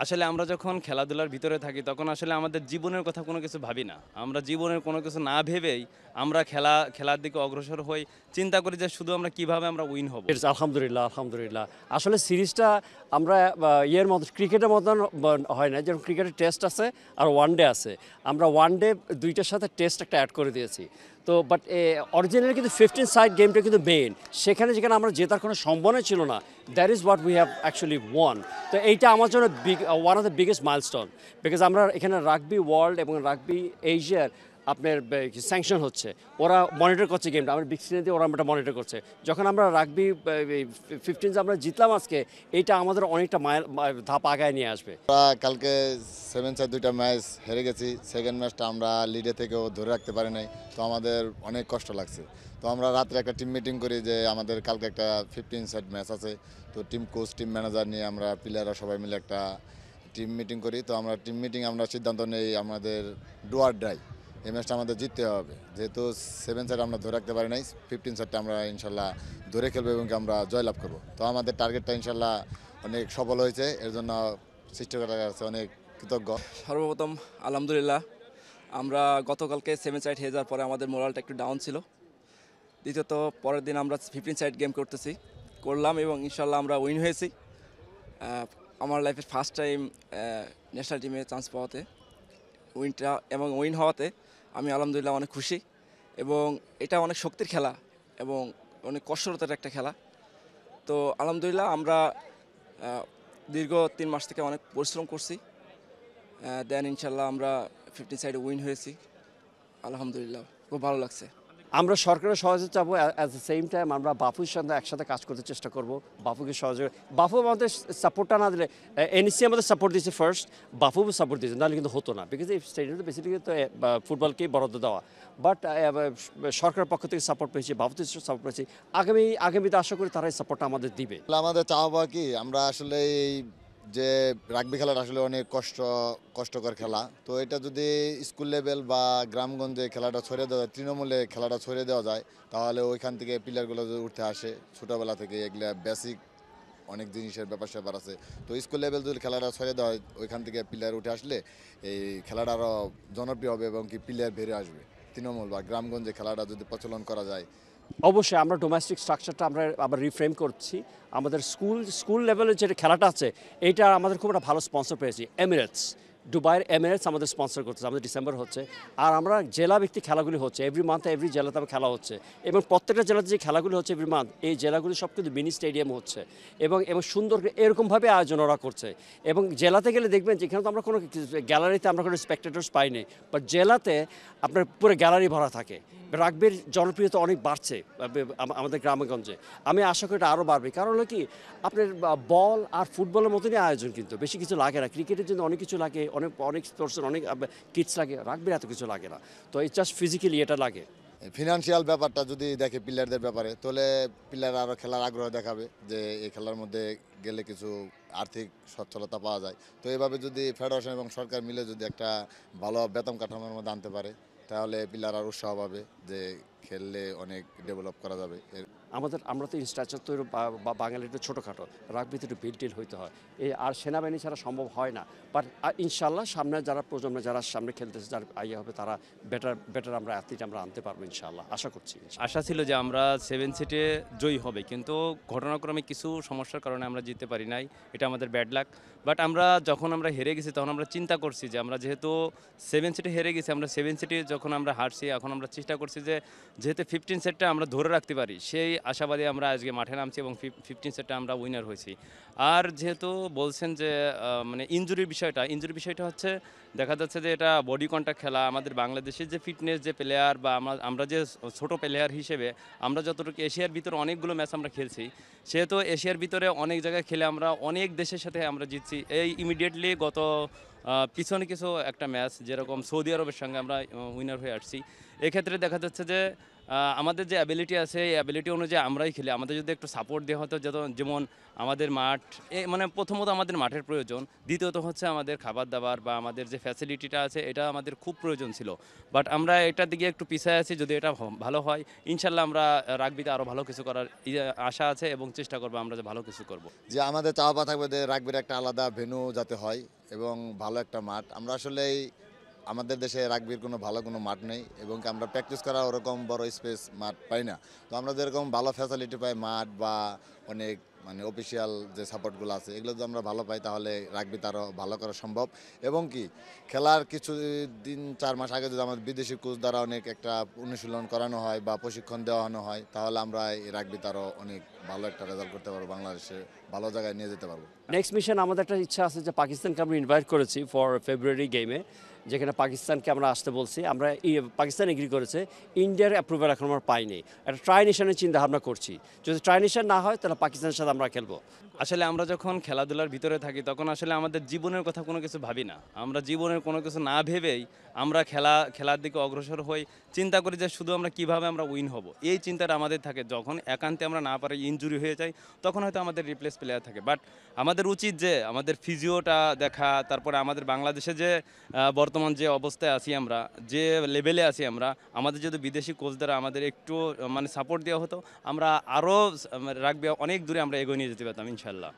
আসলে আমরা যখন খেলাধুলার ভিতরে থাকি তখন আসলে আমাদের জীবনের কথা কোনো কিছু ভাবি না। আমরা জীবনের কোনো কিছু না ভেবেই আমরা খেলার দিকে অগ্রসর হই। চিন্তা করি যে শুধু আমরা কিভাবে আমরা উইন হব। আলহামদুলিল্লাহ, আলহামদুলিল্লাহ। আসলে সিরিজটা আমরা ইয়ের মতো ক্রিকেটের মতন হয় না। যেমন ক্রিকেটের টেস্ট আছে আর ওয়ান ডে আছে। আমরা ওয়ান ডে ২টার সাথে টেস্ট একটা অ্যাড করে দিয়েছি। তো বাট অরিজিনালি কিন্তু 15 সাইড গেমটা কিন্তু মেইন। যেখানে আমরা জেতার কোনো সম্ভাবনা ছিল না, that is what we have actually one. তো এইটা আমার জন্য one of the biggest milestone. Because আমরা এখানে রাগবি ওয়ার্ল্ড এবং রাগবি এশিয়ার আপনার স্যাংশন হচ্ছে, ওরা মনিটর করছে গেমটা, আমরা বিগ স্ক্রিনে দিয়ে ওরা আমরা মনিটর করছে। যখন আমরা রাগবি 15 আমরা জিতলাম আজকে, এইটা আমাদের অনেকটা ধাপ আগায় নিয়ে আসবে। আমরা কালকে 7-4 দুইটা ম্যাচ হেরে গেছি। সেকেন্ড ম্যাচটা আমরা লিডে থেকেও ধরে রাখতে পারি নাই, তো আমাদের অনেক কষ্ট লাগছে। তো আমরা রাত্রে একটা টিম মিটিং করি যে আমাদের কালকে একটা 15 সেট ম্যাচ আছে। তো টিম কোচ টিম ম্যানেজার নিয়ে আমরা প্লেয়াররা সবাই মিলে একটা টিম মিটিং করি। তো আমরা টিম মিটিং আমরা সিদ্ধান্ত নেই আমাদের ডু অর ডাই, এই ম্যাচটা আমাদের জিততে হবে। যেহেতু 7 সেট আমরা ধরে রাখতে পারি নাই, 15 সেটটা আমরা ইনশাল্লাহ ধরে খেলবো এবং আমরা জয়লাভ করবো। তো আমাদের টার্গেটটা ইনশাল্লাহ অনেক সফল হয়েছে, এর জন্য সৃষ্টিকর্তার কাছে অনেক কৃতজ্ঞ। সর্বপ্রথম আলহামদুলিল্লাহ, আমরা গতকালকে 7 সাইড হেরে যাওয়ার পরে আমাদের মোরালটা একটু ডাউন ছিল। দ্বিতীয়ত পরের দিন আমরা 15 সাইড গেম করলাম এবং ইনশাল্লাহ আমরা উইন হয়েছি। আমার লাইফের ফার্স্ট টাইম ন্যাশনাল টিমে চান্স পাওয়াতে উইন হওয়াতে আমি আলহামদুলিল্লাহ অনেক খুশি। এবং এটা অনেক শক্তির খেলা এবং অনেক কষ্টরতের একটা খেলা। তো আলহামদুলিল্লাহ আমরা দীর্ঘ 3 মাস থেকে অনেক পরিশ্রম করছি, দেন ইনশাল্লাহ আমরা 15 সাইডে উইন হয়েছি। আলহামদুলিল্লাহ খুব ভালো লাগছে। আমরা সরকারের সহযোগিতা চাবো, অ্যাট দ্য সেম টাইম আমরা বাফুর সঙ্গে একসাথে কাজ করতে চেষ্টা করব। বাফুকে সহযোগ, বাফু আমাদের সাপোর্টটা না দিলে, এনএসসি আমাদের সাপোর্ট দিয়েছে ফার্স্ট, বাফু সাপোর্ট দিয়েছে, নাহলে কিন্তু হতো না। বিকজ এই স্টেডিয়ামটা বেসিক্যালি তো ফুটবলকেই বরাদ্দ দেওয়া, বাট সরকারের পক্ষ থেকে সাপোর্ট পেয়েছি, বাফু থেকে সাপোর্ট পেয়েছি। আগামীতে আশা করি তারা এই সাপোর্টটা আমাদের দিবে। আমাদের চাওয়া কি, আমরা আসলে এই যে রাগবি খেলাটা আসলে অনেক কষ্টকর খেলা। তো এটা যদি স্কুল লেভেল বা গ্রামগঞ্জে খেলাটা ছড়িয়ে দেওয়া যায়, তৃণমূলে খেলাটা ছড়িয়ে দেওয়া যায়, তাহলে ওইখান থেকে প্লেয়ারগুলো যদি উঠে আসে ছোটোবেলা থেকে, এগুলা বেসিক অনেক জিনিসের ব্যাপার স্যাপার আছে। তো স্কুল লেভেল যদি খেলাটা ছড়িয়ে দেওয়া হয়, ওইখান থেকে প্লেয়ার উঠে আসলে এই খেলাটা আরও জনপ্রিয় হবে এবং কি প্লেয়ার বেড়ে আসবে। তৃণমূল বা গ্রামগঞ্জে খেলাটা যদি প্রচলন করা যায়। অবশ্যই আমরা ডোমেস্টিক স্ট্রাকচারটা আমরা আবার রিফ্রেম করছি। আমাদের স্কুল লেভেলের যে খেলাটা আছে, এইটা আমাদের খুব একটা ভালো স্পন্সর পেয়েছি। দুবাইয়ের এমিরেটস আমাদের স্পন্সর করতেছে, আমাদের ডিসেম্বর হচ্ছে। আর আমরা জেলা ভিত্তিক খেলাগুলি হচ্ছে, এভরি মান্থ এভরি জেলাতে আমার খেলা হচ্ছে। এবং প্রত্যেকটা জেলাতে যে খেলাগুলি হচ্ছে এভরি মান্থ, এই জেলাগুলি সব কিন্তু মিনি স্টেডিয়াম হচ্ছে এবং সুন্দর এরকমভাবে আয়োজন ওরা করছে। এবং জেলাতে গেলে দেখবেন যেখানে তো আমরা কোনো গ্যালারিতে আমরা কোনো স্পেক্টেটর্স পাই নাই, বাট জেলাতে আপনার পুরো গ্যালারি ভরা থাকে। রাগবির জনপ্রিয়তা অনেক বাড়ছে আমাদের গ্রামেগঞ্জে। আমি আশা করি এটা আরও বাড়বে। কারণ হলো কি, আপনার বল আর ফুটবলের মতনই আয়োজন, কিন্তু বেশি কিছু লাগে না। ক্রিকেটের জন্য অনেক কিছু লাগে, অনেক স্পোর্টসের অনেক কিটস লাগে, রাগবির এত কিছু লাগে না। তো এই জাস্ট ফিজিক্যালি এটা লাগে। ফিনান্সিয়াল ব্যাপারটা যদি দেখে প্লেয়ারদের ব্যাপারে, তাহলে প্লেয়ার আরও খেলার আগ্রহ দেখাবে যে এই খেলার মধ্যে গেলে কিছু আর্থিক সচ্ছলতা পাওয়া যায়। তো এভাবে যদি ফেডারেশন এবং সরকার মিলে যদি একটা ভালো বেতন কাঠামোর মধ্যে আনতে পারে, তাহলে প্লেয়ার আর উৎসাহ পাবে যে খেললে অনেক ডেভেলপ করা যাবে। আমরা তো স্ট্রাকচার তো বাঙালির একটু ছোটোখাটো, রাগবিতে একটু বিল্ট হইতে হয়। আর সেনাবাহিনী ছাড়া সম্ভব হয় না। বাট ইনশাল্লাহ সামনে যারা প্রজন্মে যারা সামনে খেলতেছে, যারা হবে, তারা বেটার আমরা অ্যাথলিট আমরা আনতে পারবো ইনশাল্লাহ, আশা করছি। আশা ছিল যে আমরা 7 সিটে জয়ী হবে, কিন্তু ঘটনাক্রমে কিছু সমস্যার কারণে আমরা জিততে পারি নাই। এটা আমাদের ব্যাড লাক। বাট যখন আমরা হেরে গেছি তখন আমরা চিন্তা করছি যে আমরা যেহেতু 7 সিটে হেরে গেছি, আমরা 7 সিটে যখন আমরা হারছি, এখন আমরা চেষ্টা করছি যে যেহেতু 15 সেটটা আমরা ধরে রাখতে পারি, সেই আশাবাদী আমরা আজকে মাঠে নামছি এবং 15 সেটটা আমরা উইনার হয়েছি। আর যেহেতু বলছেন যে মানে ইনজুরির বিষয়টা হচ্ছে, দেখা যাচ্ছে যে এটা বডি কন্ট্যাক্ট খেলা। আমাদের বাংলাদেশের যে ফিটনেস যে প্লেয়ার বা আমরা যে ছোট প্লেয়ার হিসেবে আমরা যতটুকু এশিয়ার ভিতরে অনেকগুলো ম্যাচ আমরা খেলছি, সেহেতু এশিয়ার ভিতরে অনেক জায়গায় খেলে আমরা অনেক দেশের সাথে আমরা জিতছি। এই ইমিডিয়েটলি গত পিছনে কিছু একটা ম্যাচ যেরকম সৌদি আরবের সঙ্গে আমরা উইনার হয়ে আসছি। এক্ষেত্রে দেখা যাচ্ছে যে আমাদের যে অ্যাবিলিটি আছে এই অ্যাবিলিটি অনুযায়ী আমরাই খেলি। আমাদের যদি একটু সাপোর্ট দেওয়া হতো, যেমন আমাদের মাঠ মানে প্রথমত আমাদের মাঠের প্রয়োজন, দ্বিতীয়ত হচ্ছে আমাদের খাবার দাবার বা আমাদের যে ফ্যাসিলিটিটা আছে এটা আমাদের খুব প্রয়োজন ছিল। বাট আমরা এটার দিকে একটু পিছিয়ে আছি। যদি এটা ভালো হয় ইনশাল্লাহ আমরা রাগবিতে আরও ভালো কিছু করার আশা আছে এবং চেষ্টা করবো আমরা যে ভালো কিছু করব। যে আমাদের চাওয়া পাওয়া থাকবে যে রাগবির একটা আলাদা ভেন্যু যাতে হয় এবং ভালো একটা মাঠ। আমরা আসলেই আমাদের দেশে রাগবির কোনো মাঠ নেই এবং আমরা প্র্যাকটিস করা ওরকম বড় স্পেস মাঠ পাই না। তো আমরা যেরকম ভালো ফ্যাসিলিটি পাই মাঠ বা অনেক মানে অফিসিয়াল যে সাপোর্টগুলো আছে এগুলো যদি আমরা ভালো পাই তাহলে রাগবি তারও ভালো করা সম্ভব। এবং কি খেলার কিছু দিন 4 মাস আগে যদি আমাদের বিদেশি কোচ দ্বারা অনেক একটা অনুশীলন করানো হয় বা প্রশিক্ষণ দেওয়ানো হয় তাহলে আমরা এই রাগবি তারও অনেক ভালো একটা রেজাল্ট করতে পারবো, বাংলাদেশে ভালো জায়গায় নিয়ে যেতে পারবো। নেক্সট মিশন আমাদের একটা ইচ্ছা আছে যে পাকিস্তানকে আমরা ইনভাইট করেছি ফর ফেব্রুয়ারি গেমে, যেখানে পাকিস্তানকে আমরা আসতে বলছি। আমরা পাকিস্তান এগ্রি করেছে, ইন্ডিয়ার অ্যাপ্রুভাল এখন আমরা পাইনি। একটা ট্রাই নেশনের চিন্তা ভাবনা করছি, যদি ট্রাই নেশন না হয় তাহলে পাকিস্তানের সাথে আমরা খেলবো। আসলে আমরা যখন খেলাধুলার ভিতরে থাকি তখন আসলে আমাদের জীবনের কথা কোনো কিছু ভাবি না। আমরা জীবনের কোনো কিছু না ভেবেই আমরা খেলার দিকে অগ্রসর হই, চিন্তা করি যে শুধু আমরা কিভাবে আমরা উইন হব, এই চিন্তাটা আমাদের থাকে। যখন একান্তে আমরা না পারি, ইনজুরি হয়ে যায়, তখন হয়তো আমাদের রিপ্লেস প্লেয়ার থাকে। বাট আমাদের উচিত যে আমাদের ফিজিওটা দেখা, তারপরে আমাদের বাংলাদেশে যে বর্তমান যে অবস্থায় আছি আমরা, যে লেভেলে আছি আমরা, আমাদের যদি বিদেশি কোচ দ্বারা আমাদের একটু মানে সাপোর্ট দেওয়া হতো আমরা আরও রাগবি অনেক দূরে আমরা এগিয়ে নিয়ে যেতে পারতাম ইনশাল্লাহ।